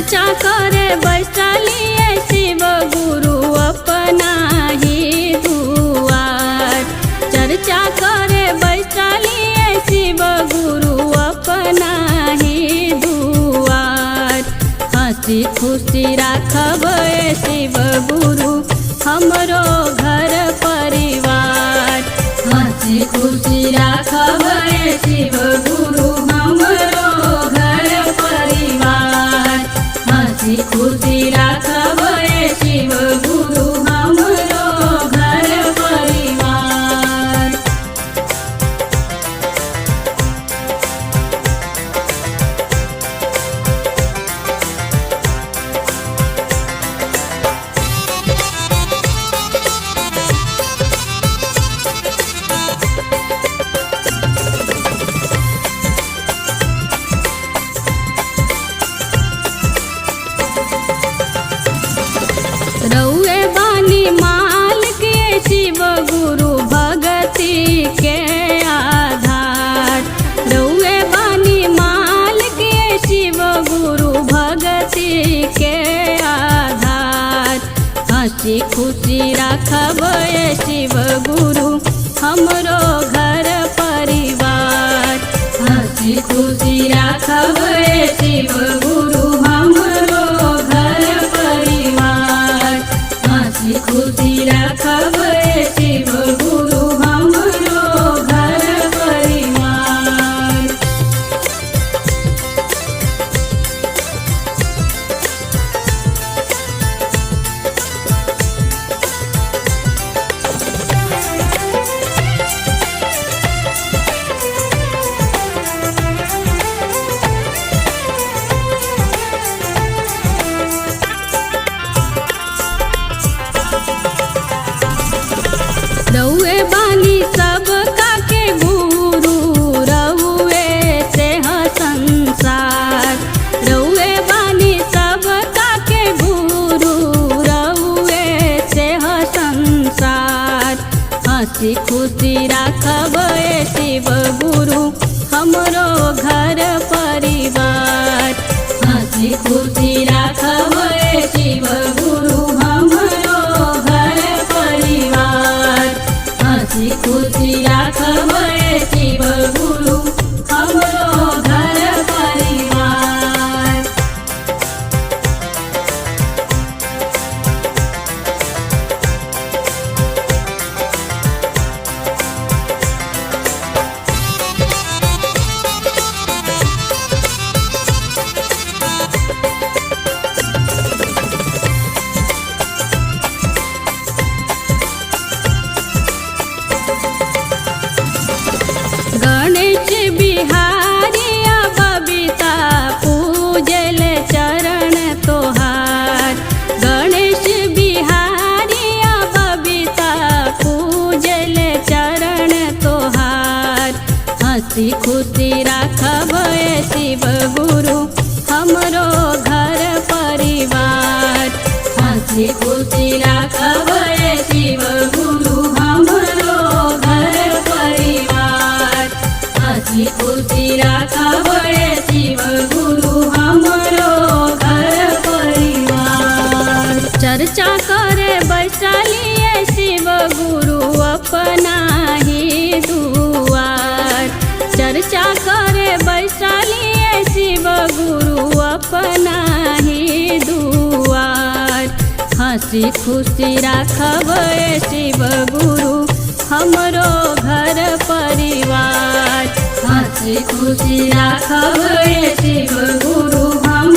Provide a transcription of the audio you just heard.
चर्चा करे बैठलिए शिव गुरु अपना ही दुआर। चर्चा करे बैठलिए शिव गुरु अपना ही दुआर। हंसी खुशी राखब शिव गुरु हमरो घर परिवार। हंसी खुशी राखब शिव गुरु हमरो घर परिवार। हंसी खुशी राखब शिव गुरु हमरो घर परिवार। रउए बानी माल के शिव गुरु भगति के आधार। रउए बानी माल के शिव गुरु भगति के आधार। हंसी खुशी राखब शिव गुरु हमरो घर परिवार। हंसी खुशी राखब शिव गुरु हमरो घर परिवार। हंसी खुशी राखब शिव गुरु हमरो घर परिवार। रउए बानी सब काके गुरु रउए से संसार। रउए बानी सब काके गुरु रउए से संसार। हंसी खुशी राखब शिव गुरु हमरो घर परिवार। हंसी खुशी राखब शिव गुरु हमरो घर परिवार। हंसी खुशी राखब शिव गुरु हमरो घर परिवार। गणेश बिहारी बबीता पूजल चरण तोहार। गणेश बिहारी बबीता पूजल चरण तोहार। हंसी खुशी राखब शिव गुरु हमरो घर परिवार। हंसी खुशी राखब शिव गुरु हमरो घर परिवार। हंसी खुशी राखब शिव गुरु हमरो घर परिवार। चर्चा करे बैठलिए शिव गुरु अपना ही दुआर। चर्चा करे बैठलिए शिव गुरु अपना ही दुआर। हंसी खुशी राखब शिव गुरु हमरो घर परिवार। हंसी खुशी राखब शिव गुरु हम